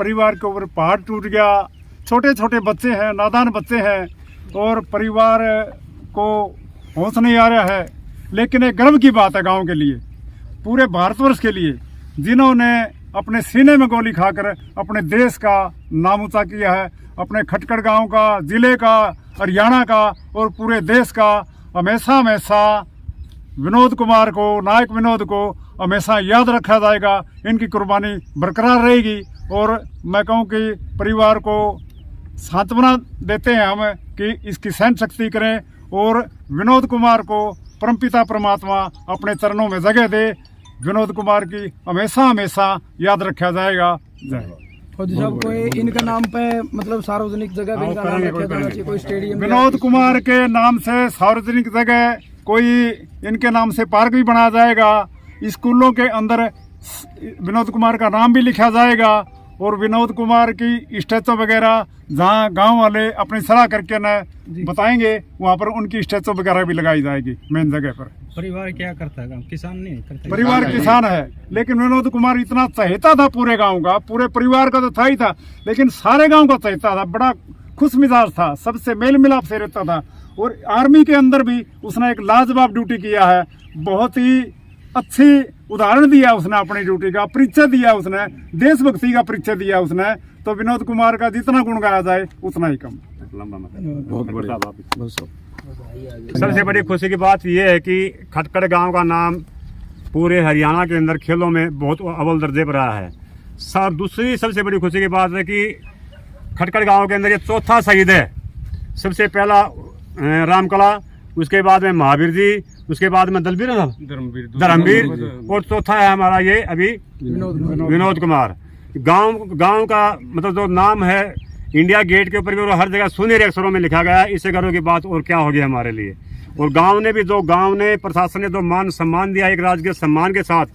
परिवार के ऊपर पहाड़ टूट गया। छोटे छोटे बच्चे हैं, नादान बच्चे हैं और परिवार को होश नहीं आ रहा है। लेकिन एक गर्व की बात है गांव के लिए, पूरे भारतवर्ष के लिए, जिन्होंने अपने सीने में गोली खाकर अपने देश का नाम ऊंचा किया है, अपने खटकड़ गांव का, जिले का, हरियाणा का और पूरे देश का। हमेशा हमेशा विनोद कुमार को, नायक विनोद को हमेशा याद रखा जाएगा। इनकी कुर्बानी बरकरार रहेगी और मैं कहूँ कि परिवार को सांत्वना देते हैं हम कि इसकी सहन शक्ति करें और विनोद कुमार को परमपिता परमात्मा अपने चरणों में जगह दे। विनोद कुमार की हमेशा हमेशा याद रखा जाएगा। जय। फौजी साहब, कोई इनका नाम पे मतलब सार्वजनिक जगह पे इनका नाम रखा जाना चाहिए, कोई स्टेडियम? विनोद कुमार के नाम से सार्वजनिक जगह कोई इनके नाम से पार्क भी बनाया जाएगा। स्कूलों के अंदर विनोद कुमार का नाम भी लिखा जाएगा और विनोद कुमार की स्टैचू वगैरह जहाँ गांव वाले अपनी सलाह करके न बताएंगे वहाँ पर उनकी स्टैचू वगैरह भी लगाई जाएगी मेन जगह पर। परिवार क्या करता है? किसान नहीं करता? परिवार किसान है, लेकिन विनोद कुमार इतना चहेता था पूरे गांव का, पूरे परिवार का तो था ही था, लेकिन सारे गांव का चहेता था। बड़ा खुश मिजाज था, सबसे मेल मिलाप से रहता था और आर्मी के अंदर भी उसने एक लाजवाब ड्यूटी किया है। बहुत ही अच्छी उदाहरण दिया उसने अपनी ड्यूटी का, परिचय दिया उसने, देशभक्ति का परिचय दिया उसने। तो विनोद कुमार का जितना गुण गाया जाए उतना ही कम। बहुत बढ़िया। सबसे बड़ी खुशी की बात यह है कि खटकड़ गांव का नाम पूरे हरियाणा के अंदर खेलों में बहुत अव्वल दर्जे पर रहा है। सर, दूसरी सबसे बड़ी खुशी की बात है कि खटकड़ गांव के अंदर ये चौथा शहीद है। सबसे पहला रामकला, उसके बाद में महावीर जी, उसके बाद में धर्मवीर और चौथा है हमारा ये अभी विनोद कुमार। गांव का मतलब जो नाम है इंडिया गेट के ऊपर भी और हर जगह सुनहरे अक्षरों में लिखा गया है। इससे गर्व की बात और क्या होगी हमारे लिए। और गांव ने प्रशासन ने जो मान सम्मान दिया, एक राजकीय सम्मान के साथ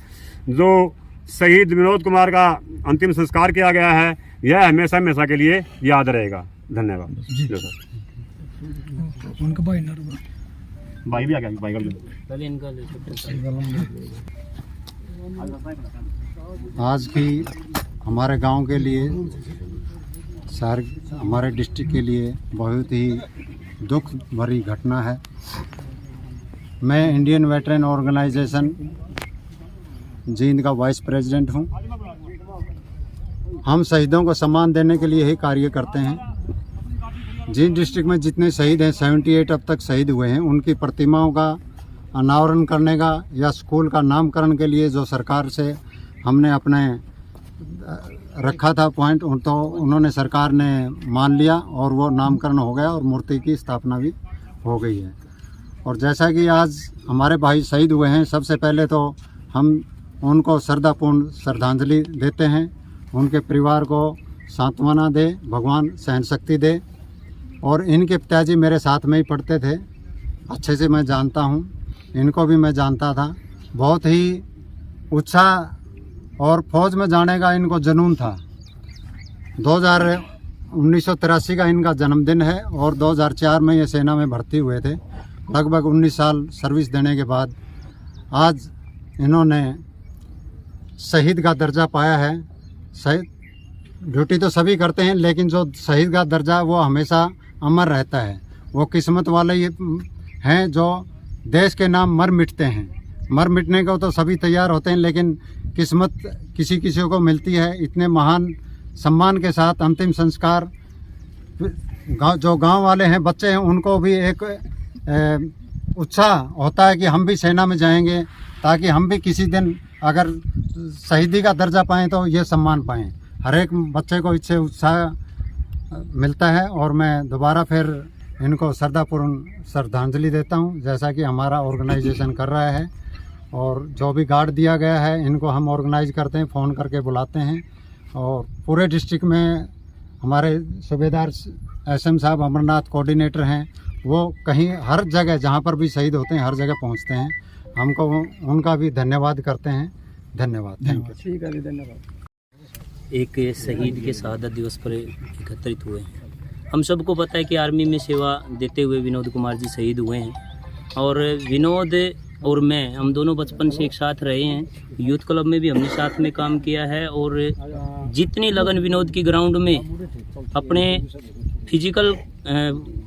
जो शहीद विनोद कुमार का अंतिम संस्कार किया गया है, यह हमेशा हमेशा के लिए याद रहेगा। धन्यवाद। उनका भाई भी आ गया, भाई आज की हमारे गांव के लिए, शहर, हमारे डिस्ट्रिक्ट के लिए बहुत ही दुख भरी घटना है। मैं इंडियन वेटरन ऑर्गेनाइजेशन जींद का वाइस प्रेसिडेंट हूं। हम शहीदों को सम्मान देने के लिए ही कार्य करते हैं। जींद डिस्ट्रिक्ट में जितने शहीद हैं, 78 अब तक शहीद हुए हैं, उनकी प्रतिमाओं का अनावरण करने का या स्कूल का नामकरण के लिए जो सरकार से हमने अपने रखा था पॉइंट, तो उन्होंने, सरकार ने मान लिया और वो नामकरण हो गया और मूर्ति की स्थापना भी हो गई है। और जैसा कि आज हमारे भाई शहीद हुए हैं, सबसे पहले तो हम उनको श्रद्धापूर्ण श्रद्धांजलि देते हैं। उनके परिवार को सांत्वना दे, भगवान सहन शक्ति दे। और इनके पिताजी मेरे साथ में ही पढ़ते थे, अच्छे से मैं जानता हूँ, इनको भी मैं जानता था। बहुत ही उत्साह और फौज में जाने का इनको जुनून था। 1983 का इनका जन्मदिन है और 2004 में ये सेना में भर्ती हुए थे। लगभग 19 साल सर्विस देने के बाद आज इन्होंने शहीद का दर्जा पाया है। शहीद ड्यूटी तो सभी करते हैं, लेकिन जो शहीद का दर्जा वो हमेशा अमर रहता है। वो किस्मत वाले ये हैं जो देश के नाम मर मिटते हैं। मर मिटने को तो सभी तैयार होते हैं, लेकिन किस्मत किसी किसी को मिलती है। इतने महान सम्मान के साथ अंतिम संस्कार, जो गांव वाले हैं, बच्चे हैं, उनको भी एक उत्साह होता है कि हम भी सेना में जाएंगे, ताकि हम भी किसी दिन अगर शहीदी का दर्जा पाएँ तो ये सम्मान पाएँ। हर एक बच्चे को इससे उत्साह मिलता है। और मैं दोबारा फिर इनको श्रद्धापूर्ण श्रद्धांजलि देता हूँ, जैसा कि हमारा ऑर्गेनाइजेशन कर रहा है। और जो भी गार्ड दिया गया है, इनको हम ऑर्गेनाइज करते हैं, फ़ोन करके बुलाते हैं। और पूरे डिस्ट्रिक्ट में हमारे सूबेदार SM साहब अमरनाथ कोऑर्डिनेटर हैं, वो कहीं हर जगह जहाँ पर भी शहीद होते हैं हर जगह पहुँचते हैं। हमको उनका भी धन्यवाद करते हैं। धन्यवाद। Thank you. ठीक है, धन्यवाद। एक शहीद के शहादत दिवस पर एकत्रित हुए हैं। हम सबको पता है कि आर्मी में सेवा देते हुए विनोद कुमार जी शहीद हुए हैं। और विनोद और हम दोनों बचपन से एक साथ रहे हैं। यूथ क्लब में भी हमने साथ में काम किया है और जितनी लगन विनोद की ग्राउंड में अपने फिजिकल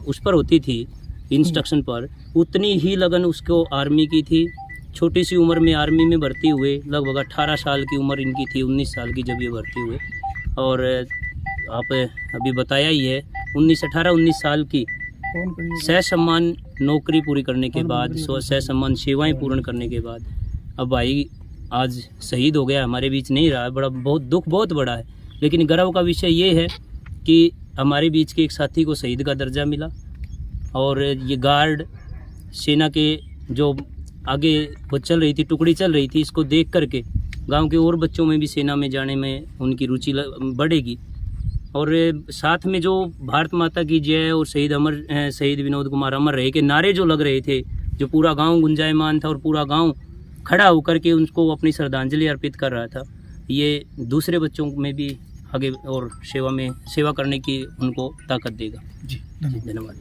उस पर होती थी, इंस्ट्रक्शन पर, उतनी ही लगन उसको आर्मी की थी। छोटी सी उम्र में आर्मी में भर्ती हुए, लगभग 18 साल की उम्र इनकी थी, 19 साल की जब ये भर्ती हुए। और आप अभी बताया ही है, 18-19 साल की सह-सम्मान नौकरी पूरी करने के बाद, सह-सम्मान सेवाएं पूर्ण करने के बाद अब भाई आज शहीद हो गया, हमारे बीच नहीं रहा। बड़ा बहुत दुख बहुत बड़ा है, लेकिन गर्व का विषय ये है कि हमारे बीच के एक साथी को शहीद का दर्जा मिला। और ये गार्ड सेना के जो आगे वो चल रही थी, टुकड़ी चल रही थी, इसको देख करके गांव के और बच्चों में भी सेना में जाने में उनकी रुचि बढ़ेगी। और साथ में जो भारत माता की जय और शहीद विनोद कुमार अमर रहे के नारे जो लग रहे थे, जो पूरा गांव गुंजायमान था और पूरा गांव खड़ा होकर के उनको अपनी श्रद्धांजलि अर्पित कर रहा था, ये दूसरे बच्चों में भी आगे और सेवा करने की उनको ताकत देगा। जी धन्यवाद।